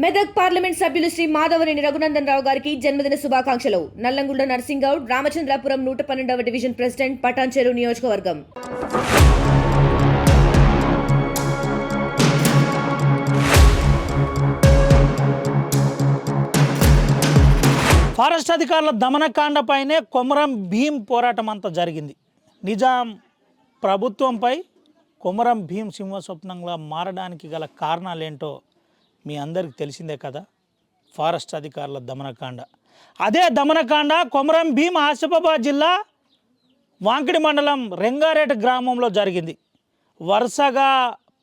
Medak parliament సభ్యులు శ్రీ మాధవనేని రఘునందన్ రావు గారికి జన్మదిన శుభాకాంక్షలు. నల్లంగుండ నర్సింగౌడ్, రామచంద్రాపురం 112వ డివిజన్ ప్రెసిడెంట్, పటాన్చెరు నియోజకవర్గం. ఫారెస్ట్ అధికారుల దమనకాండపైనే కొమరం భీం పోరాటం అంతా జరిగింది. నిజాం ప్రభుత్వంపై కొమరం భీం సింహస్వప్నంగా మారడానికి గల కారణాలేంటో మీ అందరికీ తెలిసిందే కదా. ఫారెస్ట్ అధికారుల దమనకాండ, అదే దమనకాండ కొమరం భీం ఆసిఫాబాద్ జిల్లా వాంకిడి మండలం రెంగారేట గ్రామంలో జరిగింది. వరుసగా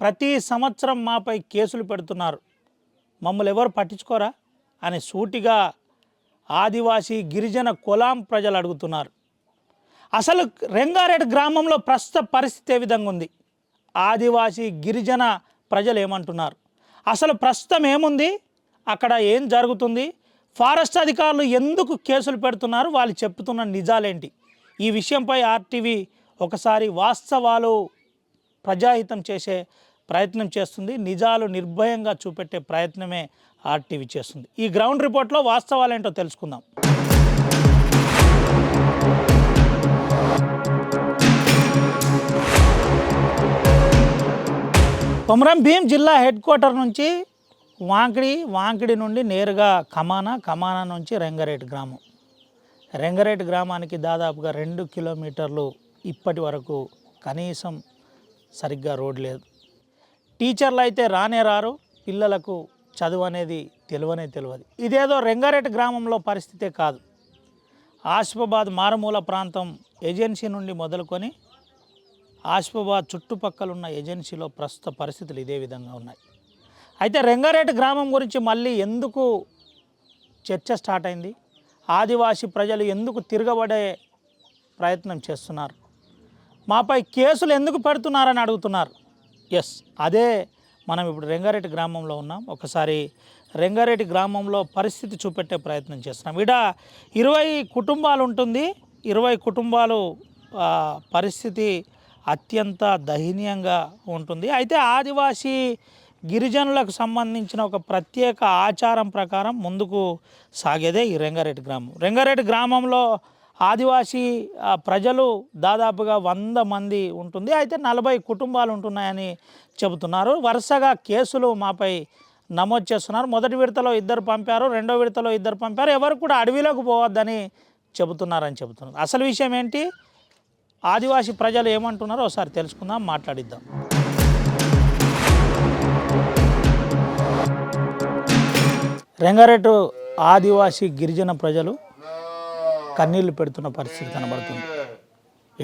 ప్రతి సంవత్సరం మాపై కేసులు పెడుతున్నారు, మమ్మల్ని ఎవరు పట్టించుకోరా అని సూటిగా ఆదివాసీ గిరిజన కొలాం ప్రజలు అడుగుతున్నారు. అసలు రెంగారేట గ్రామంలో ప్రస్తుత పరిస్థితి ఏ విధంగా ఉంది, ఆదివాసీ గిరిజన ప్రజలు ఏమంటున్నారు, అసలు ప్రస్తుతం ఏముంది, అక్కడ ఏం జరుగుతుంది, ఫారెస్ట్ అధికారులు ఎందుకు కేసులు పెడుతున్నారు, వాళ్ళు చెప్తున్న నిజాలేంటి, ఈ విషయంపై ఆర్టీవీ ఒకసారి వాస్తవాలు ప్రజాహితం చేసే ప్రయత్నం చేస్తుంది. నిజాలు నిర్భయంగా చూపెట్టే ప్రయత్నమే ఆర్టీవీ చేస్తుంది. ఈ గ్రౌండ్ రిపోర్ట్లో వాస్తవాలు ఏంటో తెలుసుకుందాం. కొమరం భీం జిల్లా హెడ్ క్వార్టర్ నుంచి వాంకిడి నుండి నేరుగా కమానా నుంచి రెంగారేట్ గ్రామం. రెంగారేట్ గ్రామానికి దాదాపుగా 2 కిలోమీటర్లు ఇప్పటి వరకు కనీసం సరిగ్గా రోడ్ లేదు. టీచర్లు అయితే రానే రారు, పిల్లలకు చదువు అనేది తెలియదు. ఇదేదో రెంగారేట్ గ్రామంలో పరిస్థితే కాదు. ఆసిఫాబాద్ మారుమూల ప్రాంతం ఏజెన్సీ నుండి మొదలుకొని ఆసిఫాబాద్ చుట్టుపక్కల ఉన్న ఏజెన్సీలో ప్రస్తుత పరిస్థితులు ఇదే విధంగా ఉన్నాయి. అయితే రెంగారేట్ గ్రామం గురించి మళ్ళీ ఎందుకు చర్చ స్టార్ట్ అయింది, ఆదివాసీ ప్రజలు ఎందుకు తిరగబడే ప్రయత్నం చేస్తున్నారు, మాపై కేసులు ఎందుకు పెడుతున్నారని అడుగుతున్నారు. ఎస్, అదే మనం ఇప్పుడు రెంగారేట్ గ్రామంలో ఉన్నాం. ఒకసారి రెంగారేట్ గ్రామంలో పరిస్థితి చూపెట్టే ప్రయత్నం చేస్తున్నాం. ఇక్కడ 20 కుటుంబాలు ఉంటుంది. 20 కుటుంబాలు పరిస్థితి అత్యంత దయనీయంగా ఉంటుంది. అయితే ఆదివాసీ గిరిజనులకు సంబంధించిన ఒక ప్రత్యేక ఆచారం ప్రకారం ముందుకు సాగేదే ఈ రెంగారేట్ గ్రామం. రెంగారేట్ గ్రామంలో ఆదివాసీ ప్రజలు దాదాపుగా 100 మంది ఉంటుంది. అయితే 40 కుటుంబాలు ఉంటున్నాయని చెబుతున్నారు. వరుసగా కేసులు మాపై నమోదు చేస్తున్నారు. మొదటి విడతలో 2 పంపారు, రెండో విడతలో 2 పంపారు. ఎవరు కూడా అడవిలోకి పోవద్దని చెబుతున్నారు. అసలు విషయం ఏంటి, ఆదివాసీ ప్రజలు ఏమంటున్నారో ఒకసారి తెలుసుకుందాం, మాట్లాడిద్దాం. రెంగారేటు ఆదివాసీ గిరిజన ప్రజలు కన్నీళ్లు పెడుతున్న పరిస్థితి కనబడుతుంది.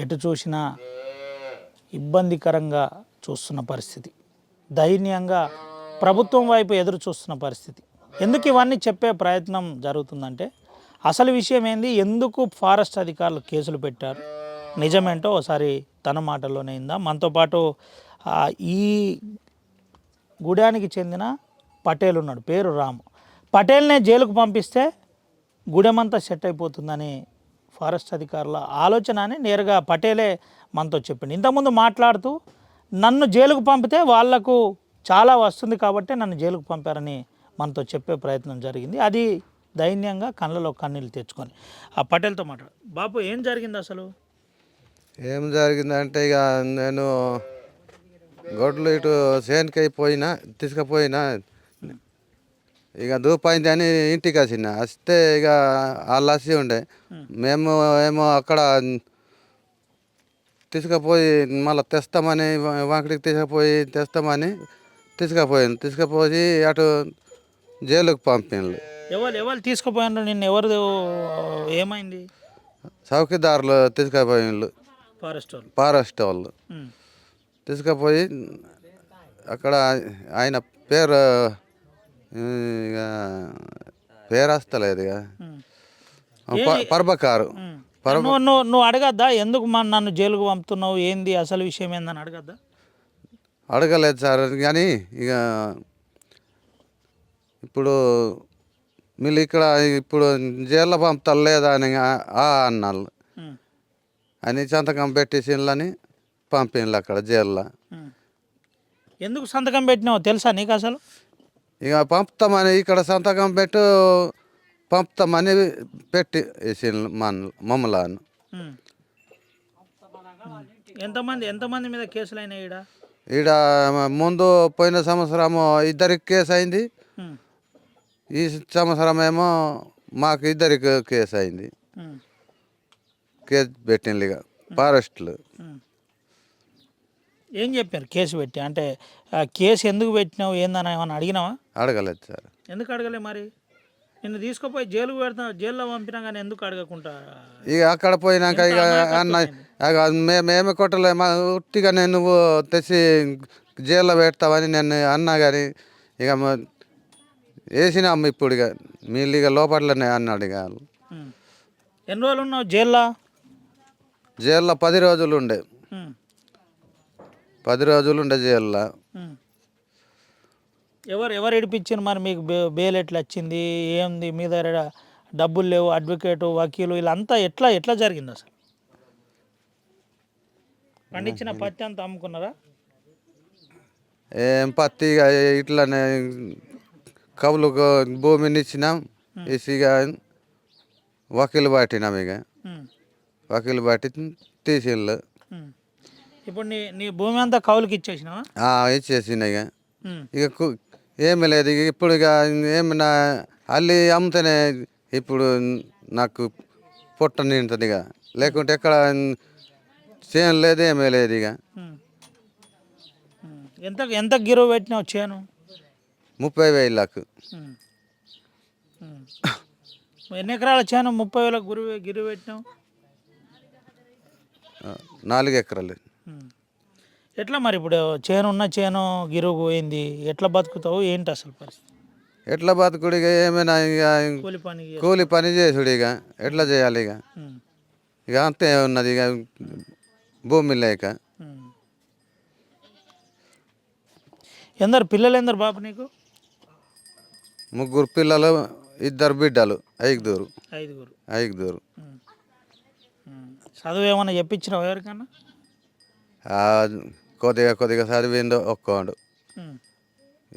ఎటు చూసినా ఇబ్బందికరంగా చూస్తున్న పరిస్థితి, దైన్యంగా ప్రభుత్వం వైపు ఎదురు చూస్తున్న పరిస్థితి. ఎందుకు ఇవన్నీ చెప్పే ప్రయత్నం జరుగుతుందంటే, అసలు విషయం ఏంది, ఎందుకు ఫారెస్ట్ అధికారులు కేసులు పెట్టారు, నిజమేంటో ఒకసారి తన మాటల్లోనే ఇందాం. మనతో పాటు ఈ గూడానికి చెందిన పటేల్ ఉన్నాడు, పేరు రాము. పటేల్నే జైలుకు పంపిస్తే గూడెమంతా సెట్ అయిపోతుందని ఫారెస్ట్ అధికారుల ఆలోచన అని నేరుగా పటేలే మనతో చెప్పింది. ఇంతకుముందు మాట్లాడుతూ నన్ను జైలుకు పంపితే వాళ్లకు చాలా వస్తుంది కాబట్టి నన్ను జైలుకు పంపారని మనతో చెప్పే ప్రయత్నం జరిగింది. అది దైన్యంగా కళ్ళలో కన్నీళ్ళు తెచ్చుకొని ఆ పటేల్తో మాట్లాడు. బాబు, ఏం జరిగింది అసలు? ఏం జరిగిందంటే, ఇక నేను గొడ్లు ఇటు చేనుకి తీసుకుపోయినా, ఇక దూపైంది అని ఇంటికి వస్తే ఇక వాళ్ళు వచ్చి ఉండే, మేము ఏమో అక్కడ తీసుకుపోయి మళ్ళీ తెస్తామని వాకిడికి తెస్తామని తీసుకుపోయి అటు జైలుకు పంపిండ్రు. ఎవరు తీసుకుపోయినారు నిన్ను? ఎవరు, ఏమైంది? చౌకీదారులు తీసుకుపోయిండ్రు, ఫారెస్ట్ వాళ్ళు తీసుకుపోయి అక్కడ ఆయన పేరు వస్తలేదు ఇక, పర్బకారు. నువ్వు అడగద్దా ఎందుకు నన్ను జైలుకు పంపుతున్నావు, ఏంది అసలు విషయం ఏందని అడగద్దా? అడగలేదు సార్, కానీ ఇక ఇప్పుడు మీరు ఇక్కడ ఇప్పుడు జైల్లో పంపుతారు లేదా అని అన్నారు అని సంతకం పెట్టేసిండ్లని పంపిండ్రు అక్కడ జైల్లో. ఎందుకు సంతకం పెట్టినావు తెలుసా నీకు అసలు? ఇక పంపుతామని ఇక్కడ సంతకం పెట్టు పంపుతామని పెట్టి వేసి మమ్మల్ని ఉమ్. ఎంతమంది మీద కేసులు అయినాయి ఈడ? ఈడ ముందు పోయిన సంవత్సరము ఇద్దరికి కేసు అయింది, ఉమ్. ఈ సంవత్సరం ఏమో మాకు ఇద్దరికి కేసు అయింది. ఉమ్. కేసు పెట్టింది ఇక ఫారెస్ట్లు. ఉమ్. ఏం చెప్పారు కేసు పెట్టి? అంటే ఆ కేసు ఎందుకు పెట్టినావు ఏందని ఏమన్నా అడిగినావా? అడగలేదు సార్. ఎందుకు అడగలే మరి? నిన్ను తీసుకుపోయి జైలుకు పెడతా, జైల్లో పంపినా కానీ ఎందుకు అడగకుండా? ఇక అక్కడ పోయినాక ఇక అన్న మేమేమి కొట్టలేము, ఉట్టిగా నేను నువ్వు తెచ్చి జైల్లో పెడతావని నేను అన్నా కానీ ఇక వేసినాము. ఇప్పుడు ఇక మీరు ఇక లోపలనే అన్నాడు. ఇక ఉమ్. ఎన్ని రోజులు ఉన్నావు జైల్లో? జైల్లో 10 రోజులు ఉండే. ఉమ్. 10 రోజులు ఉండే జైల్లో. ఉమ్. ఎవరు ఇడిపించారు మరి మీకు? బెయిల్ ఎట్లా వచ్చింది? ఏంది మీ దగ్గర? డబ్బులు లేవు, అడ్వకేటు, వకీలు వీళ్ళంతా ఎట్లా జరిగింది అసలు? పండించిన పత్తి అంతా అమ్ముకున్నారా? ఏం పత్తి ఇక ఇట్లానే కవులకు భూమిని ఇచ్చినాం, ఇసి ఇక వకీలు పట్టినాం. ఇక ఉమ్. వకీలు పట్టి తీసిళ్ళు. ఉమ్. ఇప్పుడు నీ భూమి అంతా కౌలుకి ఇచ్చేసినావా? ఇచ్చేసిన ఇక ఉమ్. ఇక ఏమీ లేదు. ఇక ఇప్పుడు ఇక ఏమన్నా అల్లి అమ్ముతేనే ఇప్పుడు నాకు పొట్ట నిండుతుంది. ఇక లేకుంటే ఎక్కడ చేను లేదు, ఏమీ లేదు. ఇక ఉమ్. ఉమ్. ఎంత గిరువు పెట్టినావు చేను? 30,000. ఉమ్. ఉమ్. ఎన్ని ఎకరాల చేను 30,000 గిరువు పెట్టినావు? 4 ఎకరాలు. ఉమ్. ఎట్లా మరి ఇప్పుడు చేను గిరువు పోయింది, ఎట్లా బతుకుతావు ఏంటి అసలు పరిస్థితి? ఎట్లా బతుకుడు? ఇక ఏమైనా ఇక కూలి పని కూలి పని చేసుడు. ఇక ఎట్లా చేయాలి? ఇక ఉమ్. ఇక అంతే ఉన్నది. ఇక భూమి లేక. ఉమ్. పిల్లలు ఎందరు బాబు నీకు? 3 పిల్లలు, 2 బిడ్డలు, 5. 5. చదువు ఏమన్నా చెప్పించినావు ఎవరికన్నా? కొద్దిగా చదివిండు ఒక్కోడు, ఉమ్.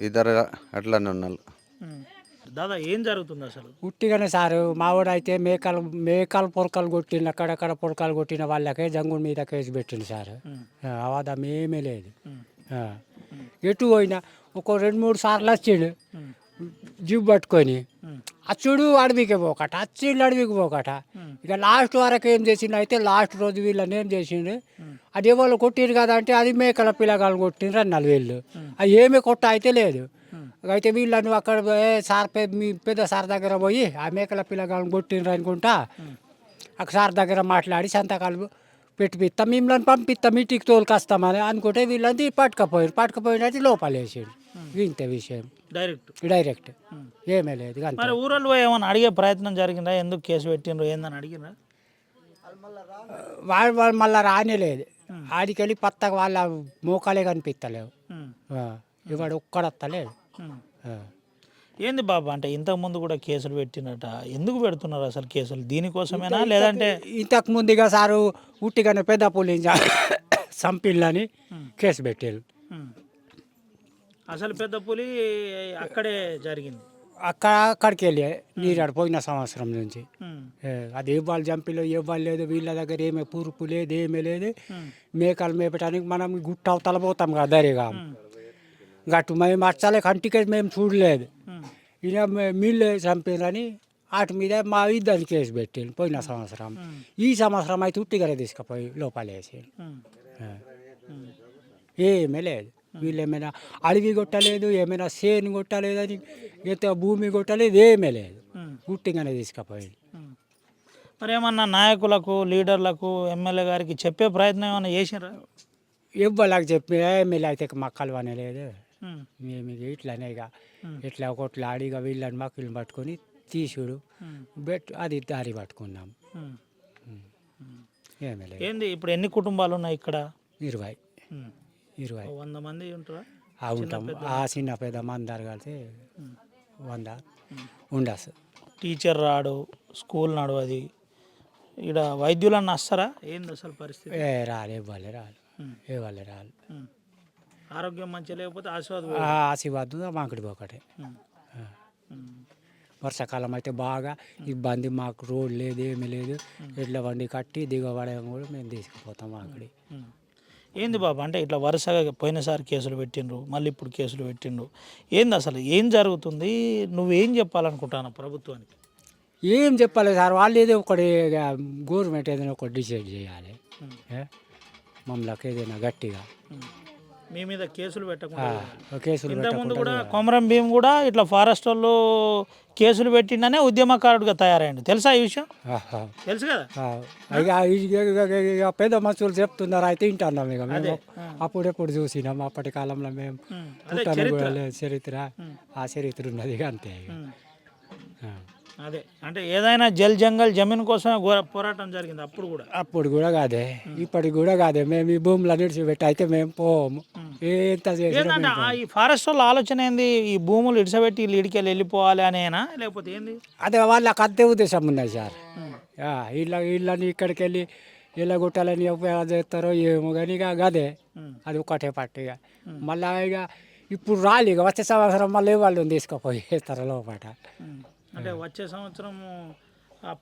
2 అట్లనే ఉన్నారు. ఉమ్. దాదా ఏం జరుగుతుంది అసలు? ఉట్టిగానే సారు మావాడైతే మేకలు పొరకలు కొట్టిన అక్కడక్కడ పొరకలు కొట్టిన వాళ్ళకే జంగుడి మీద కేసు పెట్టింది సార్. అవధం ఏమీ లేదు. ఆ. ఎటు పోయినా ఒక 2-3 సార్లు వచ్చిండు జీబు పట్టుకొని, అచ్చుడు అడవికి పోకట, అచ్చిళ్ళు అడవికి పోకట. ఇక లాస్ట్ వరకు ఏం చేసిండు అయితే లాస్ట్ రోజు వీళ్ళని ఏం చేసిండు, అది ఎవరు కొట్టిరు కదా అంటే అది మేకల పిల్లగాలు కొట్టిండ్రు అన్నారు వీళ్ళు. అది ఏమి కొట్ట అయితే లేదు. అయితే వీళ్ళను అక్కడ సార్ మీ పెద్ద సార్ దగ్గర పోయి ఆ మేకల పిల్లగాలను కొట్టిండ్రు అనుకుంటా అక్కడ సార్ దగ్గర మాట్లాడి సంతకాలు పెట్టిపిస్తాం, మిమ్మల్ని పంపిస్తాం, ఇంటికి తోలుకొస్తామని అనుకుంటే వీళ్ళని పట్టుకపోయినట్టు లోపల వేసాడు. ఇంత విషయం డైరెక్ట్ ఏమీ లేదు. మరి ఊరల్లో ఏమన్నా అడిగే ప్రయత్నం జరిగిందా? ఎందుకు కేసు పెట్టిండ్రు ఏందని అడిగినా? వాళ్ళు మళ్ళీ రానేలేదు. ఆడికెళ్ళి పత్తగా వాళ్ళ మోకాలే కనిపిస్తలేవు. ఇవాడు ఒక్కడత్తలేదు. ఏంది బాబా అంటే ఇంతకుముందు కూడా కేసులు పెట్టినట, ఎందుకు పెడుతున్నారు అసలు కేసులు? దీనికోసమేనా లేదంటే? ఇంతకు ముందుగా సారు ఉట్టిగానే పెద్ద పులిని సంపిల్లని కేసు పెట్టారు. అసలు పెద్ద పులి అక్కడే జరిగింది. అక్కడికి వెళ్ళి నీరాడు పోయిన సంవత్సరం నుంచి. అది ఇవ్వాలి జంపిలో ఇవ్వాలి లేదు, వీళ్ళ దగ్గర ఏమీ పురుపు లేదు, ఏమీ లేదు. మేకలు మేపటానికి మనం గుట్ట అవతల పోతాం కదా దరిగా, గట్టు మేము అచ్చలే కంటికి మేము చూడలేదు. ఇక మీళ్ళే చంపిరని వాటి మీద మా ఇద్దరిని కేసు పెట్టాను పోయిన సంవత్సరం. ఈ సంవత్సరం అయితే ఉట్టిగానే తీసుకుపోయి లోపలేసి ఏమీ లేదు. వీళ్ళు ఏమైనా అడవి కొట్టలేదు, ఏమైనా చేను కొట్టలేదని ఎంత భూమి కొట్టలేదు, ఏమీ లేదు. ఉట్టిగానే తీసుకుపోయింది. మరి ఏమన్నా నాయకులకు, లీడర్లకు, ఎమ్మెల్యే గారికి చెప్పే ప్రయత్నం ఏమన్నా చేసినారా? ఇవ్వలేక చెప్పి ఎమ్మెల్యే అయితే మాకు కలవనే లేదు. మేము ఇట్లానే ఇక ఇట్లా ఒకట్లా అడిగా వీళ్ళని మక్కులు పట్టుకొని తీసుడు అది దారి పట్టుకున్నాం. ఏమీ లేదు. ఏంది ఇప్పుడు ఎన్ని కుటుంబాలు ఉన్నాయి ఇక్కడ? 20 100 మంది ఉంటారా? ఉంటాం. ఆ చిన్న పెద్ద మందారు కలిసి 100 ఉండదు. టీచర్ రాడు, స్కూల్ నడవది, ఇక్కడ వైద్యులన్నా వస్తారా? ఏంది అసలు పరిస్థితి? రాలు ఇవ్వాలి రాలు. ఆరోగ్యం మంచి లేకపోతే ఆశీర్వాదం ఆశీర్వాదం మామిడి ఒకటే. వర్షాకాలం అయితే బాగా ఇబ్బంది, మాకు రోడ్ లేదు ఏమీ లేదు, ఎడ్ల బండి కట్టి దిగబడేం కూడా మేము తీసుకుపోతాం మామిడి. ఏంది బాబు అంటే ఇట్లా వరుసగా పోయినసారి కేసులు పెట్టిండ్రు, మళ్ళీ ఇప్పుడు కేసులు పెట్టిండ్రు, ఏంది అసలు ఏం జరుగుతుంది? నువ్వేం చెప్పాలనుకుంటున్నావు ప్రభుత్వానికి? ఏం చెప్పాలి సార్, వాళ్ళు ఏదో ఒకటి గవర్నమెంట్ ఏదైనా ఒకటి డిసైడ్ చేయాలి, మమ్మల్కి ఏదైనా గట్టిగా మీ మీద కేసులు పెట్టకుండా. కేసులు ఇంతకుముందు కూడా కొమరం భీం కూడా ఇట్లా ఫారెస్ట్ వాళ్ళు కేసులు పెట్టిండనే ఉద్యమకారుడిగా తయారైండు, తెలుసా ఈ విషయం? తెలుసు కదా. ఇక పెద్ద మనుషులు చెప్తున్నారు అయితే వింటున్నాం. ఇక మేము అప్పుడెప్పుడు చూసినాం, అప్పటి కాలంలో మేము పుట్టాను కూడా లేదు, చరిత్ర ఆ చరిత్ర ఉన్నది ఇక అంతే. అదే అంటే ఏదైనా జల్ జంగల్ జమీన్ కోసమే పోరాటం జరిగింది అప్పుడు కూడా కాదే, ఇప్పటికి కూడా కాదే. మేము ఈ భూములు విడిచిపెట్టి అయితే మేము పోము. ఎంత ఏంటంటే ఈ ఫారెస్ట్ వాళ్ళ ఆలోచన ఏంది? ఈ భూములు ఇడిసబెట్టి వీళ్ళు ఇడికెళ్ళి వెళ్ళిపోవాలి అనేనా లేకపోతే ఏంది? అదే వాళ్ళకి అంతే ఉద్దేశం ఉన్నాయి సార్. వీళ్ళని ఇక్కడికి వెళ్ళి ఇలా కొట్టాలని చేస్తారో ఏమో కానీ ఇక అదే అది ఒకటే పట్టిగా. మళ్ళీ ఇక ఇప్పుడు రాలి ఇక వచ్చే సంవత్సరం మళ్ళీ వాళ్ళు తీసుకుపోయి వేస్తారు లోపల. అంటే వచ్చే సంవత్సరం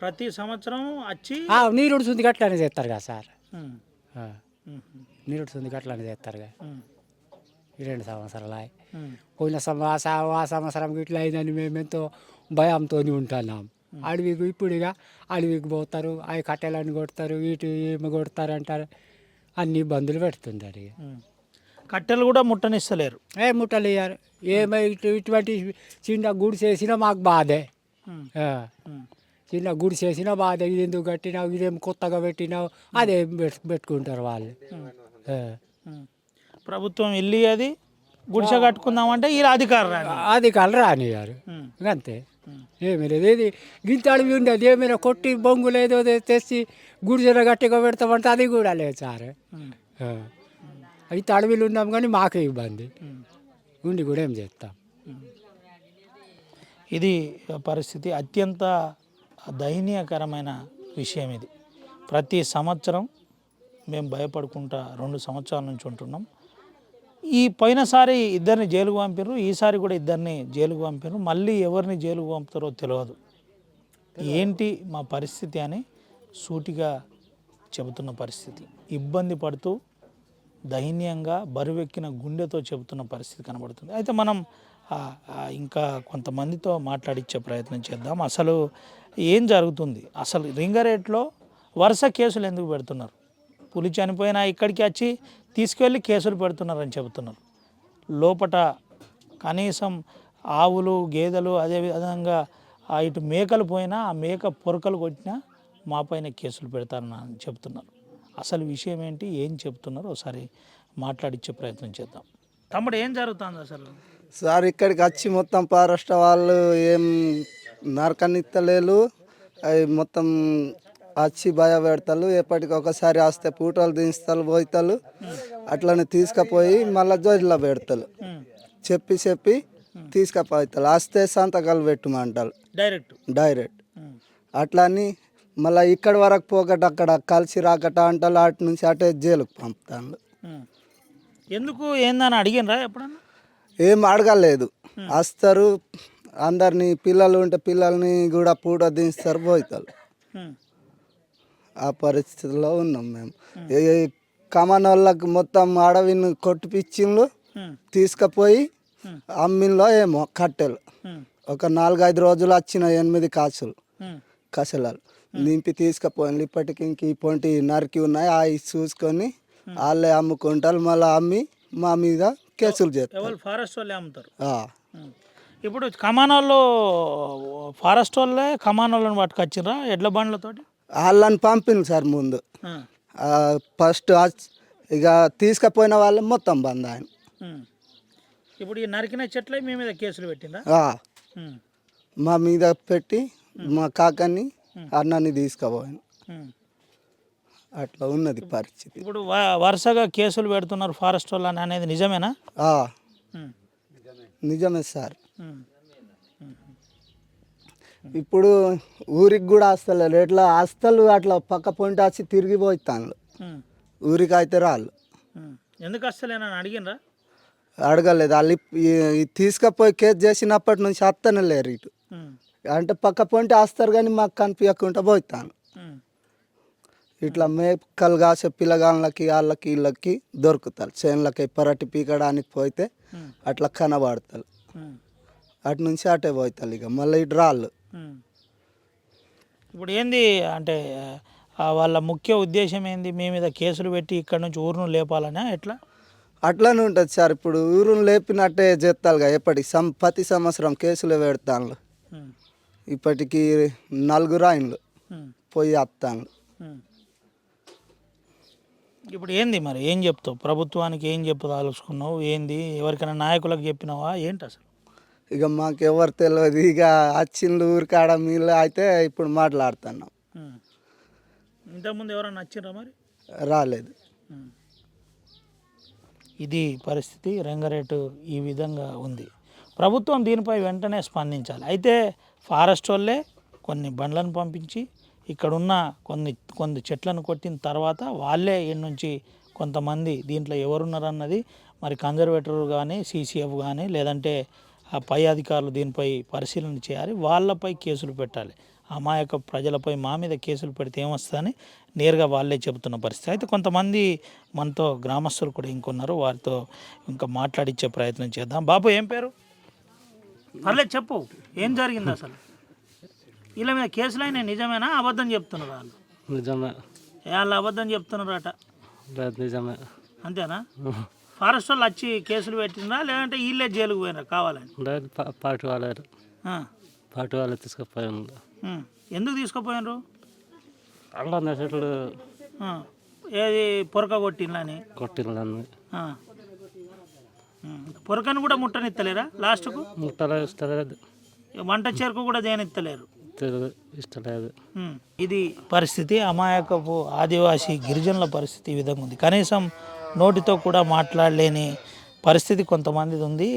ప్రతి సంవత్సరం వచ్చి నీరుడు సుంది గట్లనే చేస్తారు కదా సార్. నీరుడు సుంది గట్లనే చేస్తారు కదా. ఈ 2 సంవత్సరాలు పోయిన ఆ సంవత్సరం ఇట్లా అయిందని మేము ఎంతో భయంతో ఉంటున్నాం. అడవికి ఇప్పుడు ఇక అడవికి పోతారు, అవి కట్టెలని కొడతారు, ఇటు ఏమి కొడతారు అంటారు, అన్ని ఇబ్బందులు పెడుతుంటారు. ఇక కట్టెలు కూడా ముట్టనిస్తలేరు, ముట్టలు ఇయ్యారు. ఏమై ఇటువంటి చిన్న గుడి చేసినా మాకు బాధే. చిన్న గుడి చేసినా బాధే. ఇది ఎందుకు కట్టినావు, ఇదేం కొత్తగా పెట్టినావు, అదే పెట్టుకుంటారు వాళ్ళు. ప్రభుత్వం వెళ్ళి అది గుడిసె కట్టుకుందామంటే ఈ అధికారులు రానియారు, అంతే. ఏమీ లేదు. ఏది గింత అడవి ఉండేది, ఏమైనా కొట్టి బొంగులు ఏదో తెచ్చి గుడిసెన గట్టిగా పెడతామంటే అది కూడా లేదు సార్. అయితే అడవిలు ఉన్నాం కానీ మాకే ఇబ్బంది ఉండి కూడా ఏం చేస్తాం. ఇది పరిస్థితి, అత్యంత దయనీయకరమైన విషయం ఇది. ప్రతి సంవత్సరం మేము భయపడుకుంటా 2 సంవత్సరాల నుంచి ఉంటున్నాం. ఈ పోయినసారి ఇద్దరిని జైలుకు పంపారు, ఈసారి కూడా ఇద్దరిని జైలుకు పంపారు. మళ్ళీ ఎవరిని జైలుకు పంపుతారో తెలియదు. ఏంటి మా పరిస్థితి అని సూటిగా చెబుతున్న పరిస్థితి. ఇబ్బంది పడుతూ దైన్యంగా బరువెక్కిన గుండెతో చెబుతున్న పరిస్థితి కనబడుతుంది. అయితే మనం ఇంకా కొంతమందితో మాట్లాడించే ప్రయత్నం చేద్దాం. అసలు ఏం జరుగుతుంది? అసలు రింగారెడ్డిలో వరుస కేసులు ఎందుకు పెడుతున్నారు? పులి చనిపోయినా ఇక్కడికి వచ్చి తీసుకువెళ్ళి కేసులు పెడుతున్నారని చెబుతున్నారు. లోపట కనీసం ఆవులు గేదెలు అదేవిధంగా ఇటు మేకలు పోయినా ఆ మేక పొరకలు కొట్టినా మా పైన కేసులు పెడతారని చెప్తున్నారు. అసలు విషయం ఏంటి, ఏం చెప్తున్నారో ఒకసారి మాట్లాడించే ప్రయత్నం చేద్దాం. తమ్ముడు ఏం జరుగుతుంది అసలు? సార్ ఇక్కడికి వచ్చి మొత్తం ఫారెస్ట్ వాళ్ళు ఏం నరకనిత్తలేరు, అవి మొత్తం వచ్చి భయపెడతారు. ఎప్పటికొకసారి వస్తే పూటలు దించుతారు, పోతారు, అట్లనే తీసుకుపోయి మళ్ళీ జైల్లో పెడతారు. చెప్పి తీసుకుపోతారు. వస్తే సంతకాలు పెట్టమంటారు డైరెక్ట్. అట్లా అని మళ్ళీ ఇక్కడి వరకు పోకట అక్కడ కలిసి రాకట అంటారు. అటు నుంచి అటే జైలుకు పంపుతాను. ఎందుకు ఏందని అడిగినరా ఎప్పుడన్నా? ఏం అడగలేదు. వస్తారు, అందరినీ పిల్లలు ఉంటే పిల్లల్ని కూడా పూట దించుతారు, పోతారు. ఆ పరిస్థితిలో ఉన్నాం మేము. కమాన్ వాళ్ళకి మొత్తం అడవిని కొట్టిపిచ్చిండ్రు, తీసుకుపోయి అమ్మిన్లో ఏమో కట్టెలు ఒక 4-5 రోజులు వచ్చిన 8 కసలాలు నింపి తీసుకుపోయింది. ఇప్పటికి ఇంక ఈ పొంటి నరికి ఉన్నాయి, అవి చూసుకొని వాళ్ళే అమ్ముకుంటారు. మళ్ళీ అమ్మి మా మీద కేసులు చేస్తారు. ఫారెస్ట్ వాళ్ళే అమ్ముతారు. ఇప్పుడు కమానాల్లో ఫారెస్ట్ వాళ్ళే కమానాలను పట్టుకొచ్చిర్రా ఎడ్ల బండ్లతోటి? వాళ్ళని పంపింది సార్ ముందు. ఫస్ట్ ఇక తీసుకుపోయిన వాళ్ళు మొత్తం బంద్ ఆయన. ఇప్పుడు ఈ నరికిన చెట్లే మీ మీద కేసులు పెట్టిందా? మా మీద పెట్టి మా కాకని అన్నాన్ని తీసుకుపోయాను. అట్లా ఉన్నది పరిస్థితి. ఇప్పుడు వరుసగా కేసులు పెడుతున్నారు ఫారెస్ట్ వాళ్ళు అనేది నిజమేనా? నిజమే సార్. ఇప్పుడు ఊరికి కూడా వస్తలేరు. ఎట్లా వస్తలు అట్లా పక్క పొంటి వచ్చి తిరిగిపోతాను. ఊరికి అయితే రాళ్ళు. ఎందుకు వస్తలేనని అడిగినరా? అడగలేదు వాళ్ళు తీసుకుపోయి కేసు చేసినప్పటి నుంచి వస్తనే లేరు ఇటు. అంటే పక్క పొంటి వస్తారు కానీ మాకు కనిపించకుండా పోతాను. ఇట్లా మేకలు కాసే పిల్లగాళ్ళకి వాళ్ళకి వీళ్ళకి దొరుకుతారు. చేనులకి పరటి పీకడానికి పోతే అట్లా కనబడతారు. అటు నుంచి అటే పోతారు. ఇక మళ్ళీ ఇటు రాళ్ళు. ఇప్పుడు ఏంది అంటే వాళ్ళ ముఖ్య ఉద్దేశం ఏంది? మీ మీద కేసులు పెట్టి ఇక్కడ నుంచి ఊరును లేపాలనా ఎట్లా? అట్లానే ఉంటుంది సార్. ఇప్పుడు ఊరుని లేపినట్టే చేస్తారుగా ఎప్పటికి ప్రతి సంవత్సరం కేసులు పెడతాను. ఇప్పటికి 4 ఆయనలు పోయి వస్తాను. ఇప్పుడు ఏంది మరి ఏం చెప్తావు? ప్రభుత్వానికి ఏం చెప్పదలుచుకున్నావు? ఏంది ఎవరికైనా నాయకులకు చెప్పినావా ఏంటి అసలు? ఇక మాకు ఎవరు తెలియదు. ఇక వచ్చిండ్రు ఊరికాడ మీళ్ళు అయితే ఇప్పుడు మాట్లాడుతున్నాం. ఇంతకుముందు ఎవరైనా వచ్చిండ్రా మరి? రాలేదు. ఇది పరిస్థితి. రంగారెడ్డి ఈ విధంగా ఉంది. ప్రభుత్వం దీనిపై వెంటనే స్పందించాలి. అయితే ఫారెస్ట్ వాళ్ళే కొన్ని బండ్లను పంపించి ఇక్కడున్న కొన్ని చెట్లను కొట్టిన తర్వాత వాళ్ళే ఈయన నుంచి కొంతమంది దీంట్లో ఎవరున్నారన్నది మరి కన్జర్వేటర్ కానీ సీసీఎఫ్ కానీ లేదంటే ఆ పై అధికారులు దీనిపై పరిశీలన చేయాలి. వాళ్ళపై కేసులు పెట్టాలి. అమాయక ప్రజలపై మా మీద కేసులు పెడితే ఏమొస్తుందని నేరుగా వాళ్ళే చెబుతున్న పరిస్థితి. అయితే కొంతమంది మనతో గ్రామస్తులు కూడా ఇంకొన్నారు. వారితో ఇంకా మాట్లాడించే ప్రయత్నం చేద్దాం. బాబు ఏం పేరు? పర్లేదు చెప్పు, ఏం జరిగింది అసలు? వీళ్ళ మీద కేసులు అయినా నిజమేనా అబద్ధం చెప్తున్నారు వాళ్ళు? నిజమే. వాళ్ళు అబద్ధం చెప్తున్నారట. నిజమే. అంతేనా? ఫారెస్ట్ వాళ్ళు వచ్చి కేసులు పెట్టినరా లేదంటే వీళ్ళే జైలుకు పోయినరా కావాలని? పార్టీ వాళ్ళు తీసుకుపోయాను. ఎందుకు తీసుకుపోయినరు? అలా చెట్లు ఏది పొరక కొట్టిందని కొట్టిందని పొరకను కూడా ముట్టనిత్తలేరా? లాస్ట్కు ఇస్తలేదు. వంట చెరుకు కూడా దేనిత్తలేరు. ఇష్టలేదు. ఇది పరిస్థితి. అమాయకపు ఆదివాసీ గిరిజనుల పరిస్థితి ఈ విధంగా ఉంది. కనీసం నోటితో కూడా మాట్లాడలేని పరిస్థితి కొంతమందిది ఉంది.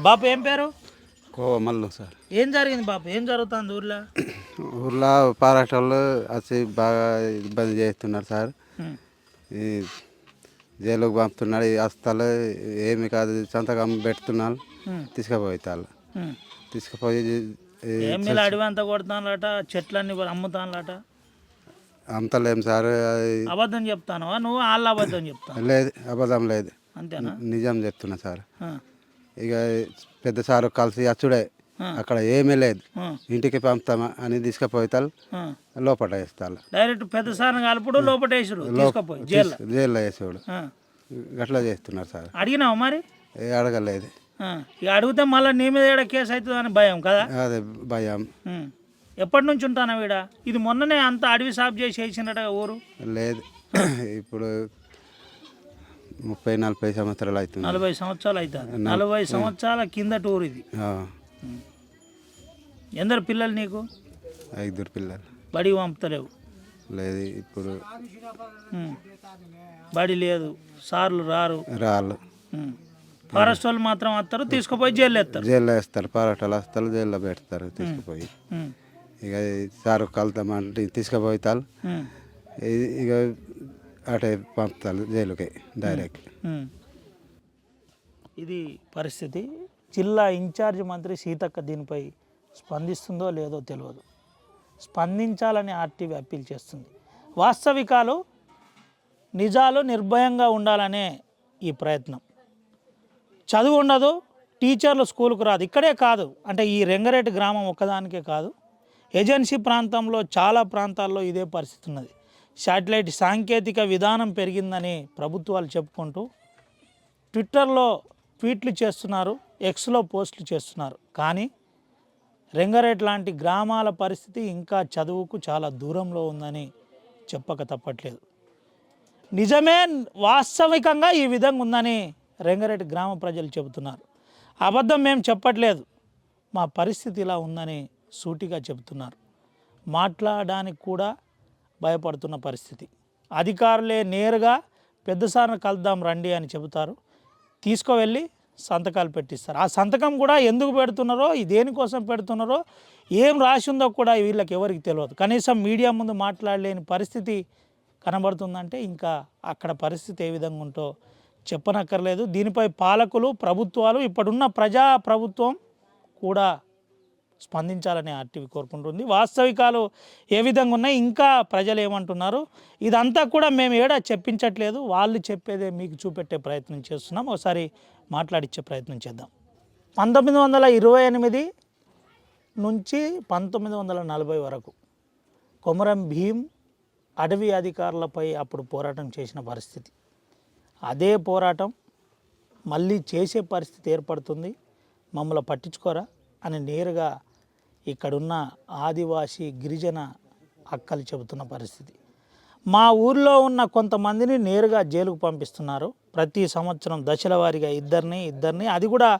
బాపు ఏం పేరు? కోమల్లు సార్. ఏం జరిగింది బాపు? ఏం జరుగుతుంది ఊర్లో? ఊర్లో ఫారెస్ట్ వాళ్ళు వచ్చి బాగా ఇబ్బంది చేస్తున్నారు సార్. ఈ జైలుకు పంపుతున్నాడు. ఈ హస్తాలు ఏమి కాదు సంతకం పెడుతున్నారు. తీసుకుపోతారు. తీసుకుపోయి అడవి అంతా కొడతానట, చెట్లన్నీ అమ్ముతానట. అమ్ముతలేం సార్. అబద్ధం చెప్తాను నువ్వు? వాళ్ళు అబద్ధం చెప్తాను? లేదు, అబద్ధం లేదు, అంతేనా? నిజం చెప్తున్నా సార్. ఇక పెద్ద సారు కలిసి అచ్చుడే, అక్కడ ఏమీ లేదు, ఇంటికి పంపుతామా అని తీసుకుపోతారు. లోపల వేస్తారు. డైరెక్ట్ పెద్ద సార్ని కలుపుడు లోపల వేసుడు, తీసుకుపోయి జైల్లో వేసేవాడు. అట్లా చేస్తున్నారు సార్. అడిగినావు మరి? అడగలేదు. ఇక అడిగితే మళ్ళీ నీ మీద ఏడ కేసు అవుతుందని భయం కదా? అదే భయం. ఎప్పటి నుంచి ఉంటానా వీడ? ఇది మొన్ననే అంత అడవి సాఫ్ చేసి వేసినట్టుగా ఊరు? లేదు, ఇప్పుడు 30-40 సంవత్సరాలు అవుతుంది. 40 సంవత్సరాలు అవుతుంది. 40 సంవత్సరాల కిందట ఊరు ఇది. ఎందరు పిల్లలు నీకు? 5 పిల్లలు. బడికి పంపుతలేవు? లేదు, ఇప్పుడు బడి లేదు, సార్లు రాళ్ళు. ఫారెస్ట్ వాళ్ళు మాత్రం వస్తారు, తీసుకుపోయి జైల్లో వేస్తారు. జైల్లో వేస్తారు. పరోటాలు వస్తారు, జైల్లో పెడతారు తీసుకుపోయి. ఇక సారు కలుతామంటే తీసుకుపోతారు. ఇక అటే పంపుతారు జైలుకి డైరెక్ట్. ఇది పరిస్థితి. జిల్లా ఇన్ఛార్జ్ మంత్రి సీతక్క దీనిపై స్పందిస్తుందో లేదో తెలియదు. స్పందించాలని ఆర్టీవీ అప్పీల్ చేస్తుంది. వాస్తవికాలు నిజాలు నిర్భయంగా ఉండాలనే ఈ ప్రయత్నం. చదువు ఉండదు, టీచర్లు స్కూల్కు రాదు. ఇక్కడే కాదు, అంటే ఈ రంగారెడ్డి గ్రామం ఒక్కదానికే కాదు, ఏజెన్సీ ప్రాంతంలో చాలా ప్రాంతాల్లో ఇదే పరిస్థితి ఉన్నది. శాటిలైట్ సాంకేతిక విధానం పెరిగిందని ప్రభుత్వాలు చెప్పుకుంటూ ట్విట్టర్లో ట్వీట్లు చేస్తున్నారు, ఎక్స్లో పోస్టులు చేస్తున్నారు. కానీ రంగారెడ్డి లాంటి గ్రామాల పరిస్థితి ఇంకా చదువుకు చాలా దూరంలో ఉందని చెప్పక తప్పట్లేదు. నిజమే, వాస్తవికంగా ఈ విధంగా ఉందని రంగారెడ్డి గ్రామ ప్రజలు చెబుతున్నారు. అబద్ధం మేము చెప్పట్లేదు, మా పరిస్థితి ఇలా ఉందని సూటిగా చెబుతున్నారు. మాట్లాడడానికి కూడా భయపడుతున్న పరిస్థితి. అధికారులే నేరుగా పెద్దసార్ని కలుద్దాం రండి అని చెబుతారు, తీసుకువెళ్ళి సంతకాలు పెట్టిస్తారు. ఆ సంతకం కూడా ఎందుకు పెడుతున్నారో, దేనికోసం పెడుతున్నారో, ఏం రాసి ఉందో కూడా వీళ్ళకి ఎవరికి తెలియదు. కనీసం మీడియా ముందు మాట్లాడలేని పరిస్థితి కనబడుతుందంటే ఇంకా అక్కడ పరిస్థితి ఏ విధంగా ఉంటో చెప్పనక్కర్లేదు. దీనిపై పాలకులు, ప్రభుత్వాలు, ఇప్పుడున్న ప్రజా ప్రభుత్వం కూడా స్పందించాలని ఆర్టీవీ కోరుకుంటుంది. వాస్తవికాలు ఏ విధంగా ఉన్నాయి, ఇంకా ప్రజలు ఏమంటున్నారు, ఇదంతా కూడా మేము ఏడా చెప్పించట్లేదు, వాళ్ళు చెప్పేదే మీకు చూపెట్టే ప్రయత్నం చేస్తున్నాం. ఒకసారి మాట్లాడిచ్చే ప్రయత్నం చేద్దాం. 1928 నుంచి 1940 వరకు కొమరం భీం అటవీ అధికారులపై అప్పుడు పోరాటం చేసిన పరిస్థితి. అదే పోరాటం మళ్ళీ చేసే పరిస్థితి ఏర్పడుతుంది. మమ్మల్ని పట్టించుకోరా అని నేరుగా ఇక్కడున్న ఆదివాసీ గిరిజన అక్కలు చెబుతున్న పరిస్థితి. మా ఊర్లో ఉన్న కొంతమందిని నేరుగా జైలుకు పంపిస్తున్నారు. ప్రతి సంవత్సరం దశల వారీగా ఇద్దరిని అది కూడా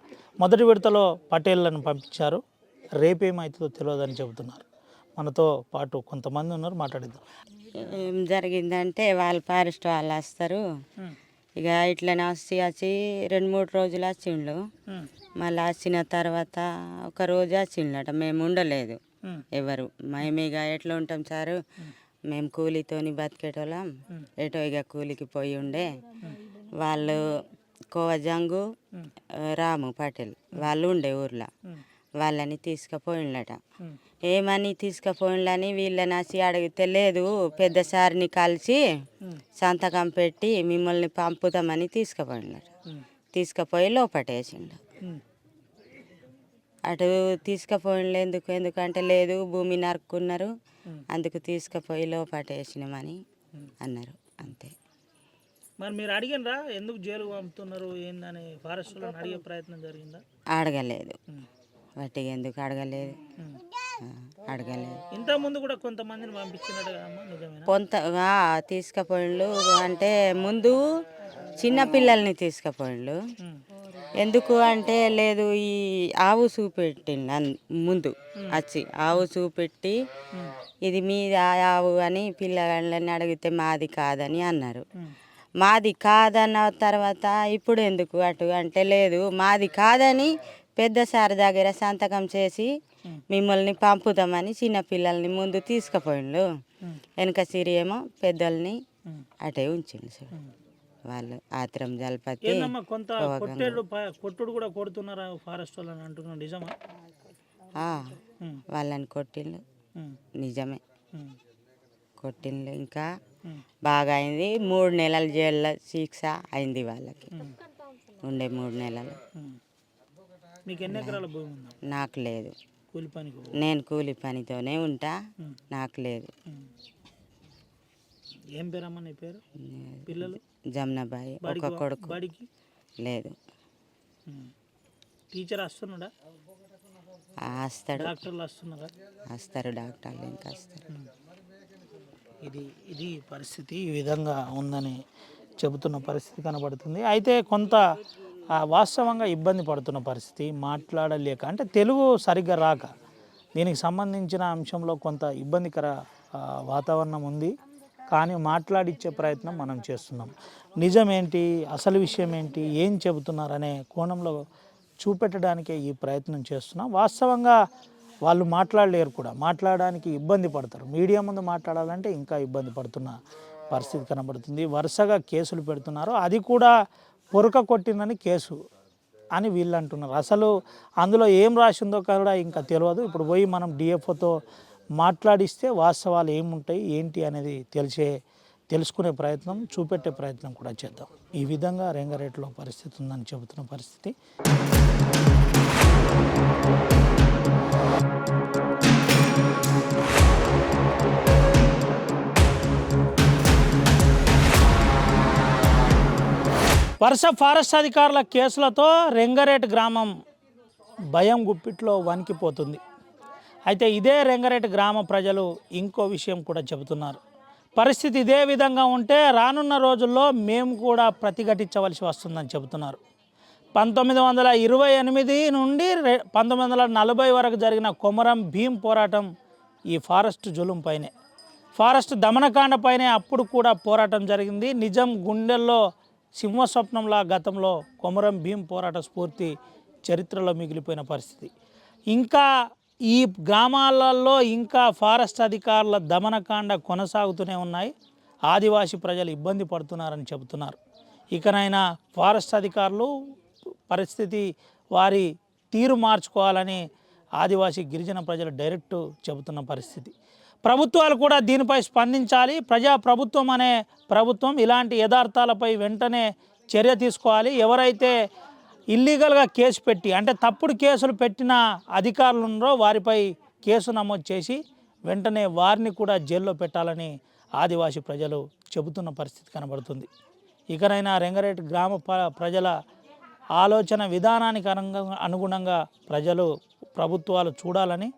మొదటి విడతలో పటేళ్లను పంపించారు. రేపేమవుతుందో తెలియదని చెబుతున్నారు. మనతో పాటు కొంతమంది ఉన్నారు, మాట్లాడిద్దాం. ఏం జరిగిందంటే వాళ్ళు ఫారెస్ట్ వాళ్ళు వస్తారు, ఇక ఇట్లనే వచ్చి 2-3 రోజులు వచ్చిండు. మళ్ళీ వచ్చిన తర్వాత ఒక రోజు వచ్చిండట. మేము ఉండలేదు ఎవరు. మేము ఇక ఎట్లా ఉంటాం సారు, మేము కూలితోని బతికేటోళ్ళం. ఎటో ఇక కూలికి పోయి ఉండే వాళ్ళు కోవజంగు, రాము పటేల్ వాళ్ళు ఉండే ఊర్లో. వాళ్ళని తీసుకుపోయిండట. ఏమని తీసుకుపోయిండని వీళ్ళని వచ్చి అడిగితే లేదు, పెద్ద సార్ని కలిసి సంతకం పెట్టి మిమ్మల్ని పంపుతామని తీసుకుపోయిండట. తీసుకుపోయి లోపటేసిండు. అటు తీసుకుపోయిండు ఎందుకంటే లేదు భూమి నరుక్కున్నారు, అందుకు తీసుకుపోయి లోపటేసినామని అన్నారు. అంతే. మరి మీరు అడిగినరా ఎందుకు జైలు పంపుతున్నారు ఏందని ఫారెస్ట్ వాళ్ళని అడిగే ప్రయత్నం జరిగిందా? అడగలేదు. వాటికి ఎందుకు అడగలేదు, అడగలేదు. ఇంతకుముందు కూడా కొంతమందిని పంపించినట్టు కదమ్మా, నిజమేనా? కొంత తీసుకుపోయిండు అంటే ముందు చిన్నపిల్లల్ని తీసుకుపోయిండు. ఎందుకు అంటే లేదు ఈ ఆవు చూపెట్టిండు ముందు వచ్చి ఆవు చూపెట్టి ఇది మీది ఆవు అని పిల్లగాళ్ళని అడిగితే మాది కాదని అన్నారు. మాది కాదన్న తర్వాత ఇప్పుడు ఎందుకు అటు అంటే లేదు మాది కాదని పెద్ద సార్ దగ్గర సంతకం చేసి మిమ్మల్ని పంపుతామని చిన్నపిల్లల్ని ముందు తీసుకుపోయిండు. వెనక సిరియేమో పెద్దల్ని అటే ఉంచిండు సార్. వాళ్ళు ఆత్రం జలపతి కొంత కొట్టుడు కూడా కొడుతున్నారా ఫారెస్ట్ వాళ్ళని అంటున్నాను, నిజమా? వాళ్ళని కొట్టిండు, నిజమే కొట్టిండు. ఇంకా బాగా అయింది. 3 నెలల జైల్లో శిక్ష అయింది వాళ్ళకి. ఉండే 3 నెలలు. మీకు ఎన్ని ఎకరాల భూమి ఉందా? నాకు లేదు. కూలి పనికి నేను కూలి పనితోనే ఉంటా, నాకు లేదు. ఏం పేరమ్మా నీ పేరు? పిల్లలు? జమునాబాయి. ఒక కొడుకు. బడికి లేదు. టీచర్ వస్తున్నాడా? వస్తాడు. డాక్టర్లు వస్తున్నారా? వస్తారు డాక్టర్లు, ఇంకా వస్తారు. ఇది పరిస్థితి ఈ విధంగా ఉందని చెబుతున్న పరిస్థితి కనబడుతుంది. అయితే కొంత వాస్తవంగా ఇబ్బంది పడుతున్న పరిస్థితి, మాట్లాడలేక అంటే తెలుగు సరిగ్గా రాక దీనికి సంబంధించిన అంశంలో కొంత ఇబ్బందికర వాతావరణం ఉంది. కానీ మాట్లాడిచ్చే ప్రయత్నం మనం చేస్తున్నాం. నిజమేంటి, అసలు విషయం ఏంటి, ఏం చెబుతున్నారనే కోణంలో చూపెట్టడానికే ఈ ప్రయత్నం చేస్తున్నాం. వాస్తవంగా వాళ్ళు మాట్లాడలేరు కూడా, మాట్లాడడానికి ఇబ్బంది పడతారు. మీడియా ముందు మాట్లాడాలంటే ఇంకా ఇబ్బంది పడుతున్న పరిస్థితి కనబడుతుంది. వరుసగా కేసులు పెడుతున్నారు. అది కూడా పొరక కొట్టిందని కేసు అని వీళ్ళు అంటున్నారు. అసలు అందులో ఏం రాసిందో కూడా ఇంకా తెలియదు. ఇప్పుడు పోయి మనం డిఎఫ్ఓతో మాట్లాడిస్తే వాస్తవాలు ఏముంటాయి ఏంటి అనేది తెలుసుకునే ప్రయత్నం, చూపెట్టే ప్రయత్నం కూడా చేద్దాం. ఈ విధంగా రంగారెడ్డిలో పరిస్థితి ఉందని చెబుతున్న పరిస్థితి. వరుస ఫారెస్ట్ అధికారుల కేసులతో రంగారెడ్డి గ్రామం భయం గుప్పిట్లో వణికిపోతుంది. అయితే ఇదే రంగారెడ్డి గ్రామ ప్రజలు ఇంకో విషయం కూడా చెబుతున్నారు. పరిస్థితి ఇదే విధంగా ఉంటే రానున్న రోజుల్లో మేము కూడా ప్రతిఘటించవలసి వస్తుందని చెబుతున్నారు. 1928 నుండి 1940 వరకు జరిగిన కొమరం భీం పోరాటం ఈ ఫారెస్ట్ జులుంపైనే, ఫారెస్ట్ దమనకాండపైనే అప్పుడు కూడా పోరాటం జరిగింది. నిజం గుండెల్లో సింహస్వప్నంలా గతంలో కొమరం భీం పోరాట స్ఫూర్తి చరిత్రలో మిగిలిపోయిన పరిస్థితి. ఇంకా ఈ గ్రామాలలో ఇంకా ఫారెస్ట్ అధికారుల దమనకాండ కొనసాగుతూనే ఉన్నాయి. ఆదివాసీ ప్రజలు ఇబ్బంది పడుతున్నారని చెబుతున్నారు. ఇకనైనా ఫారెస్ట్ అధికారులు పరిస్థితి వారి తీరు మార్చుకోవాలని ఆదివాసీ గిరిజన ప్రజలు డైరెక్ట్ చెబుతున్న పరిస్థితి. ప్రభుత్వాలు కూడా దీనిపై స్పందించాలి. ప్రభుత్వం అనే ప్రభుత్వం ఇలాంటి యథార్థాలపై వెంటనే చర్య తీసుకోవాలి. ఎవరైతే ఇల్లీగల్గా కేసు పెట్టి అంటే తప్పుడు కేసులు పెట్టిన అధికారులు ఉన్నారో వారిపై కేసు నమోదు చేసి వెంటనే వారిని కూడా జైల్లో పెట్టాలని ఆదివాసీ ప్రజలు చెబుతున్న పరిస్థితి కనబడుతుంది. ఇకనైనా రంగారెడ్డి గ్రామ ప్రజల ఆలోచన విధానానికి అనుగుణంగా ప్రభుత్వాలు చూడాలని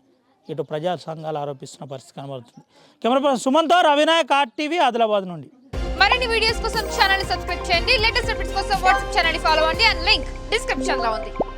ఇటు ప్రజా సంఘాలు ఆరోపిస్తున్న పరిస్థితి కనబడుతుంది. కెమెరా పర్సన్ సుమన్తో రవినాయక్ RTV ఆదిలాబాద్ నుండి. మరిన్ని వీడియోస్ కోసం ఛానల్ సబ్స్క్రైబ్ చేయండి. లేటెస్ట్ అప్డేట్స్ కోసం వాట్సాప్ ఛానల్ ఫాలో అవ్వండి. అండ్ లింక్ డిస్క్రిప్షన్ లో ఉంది.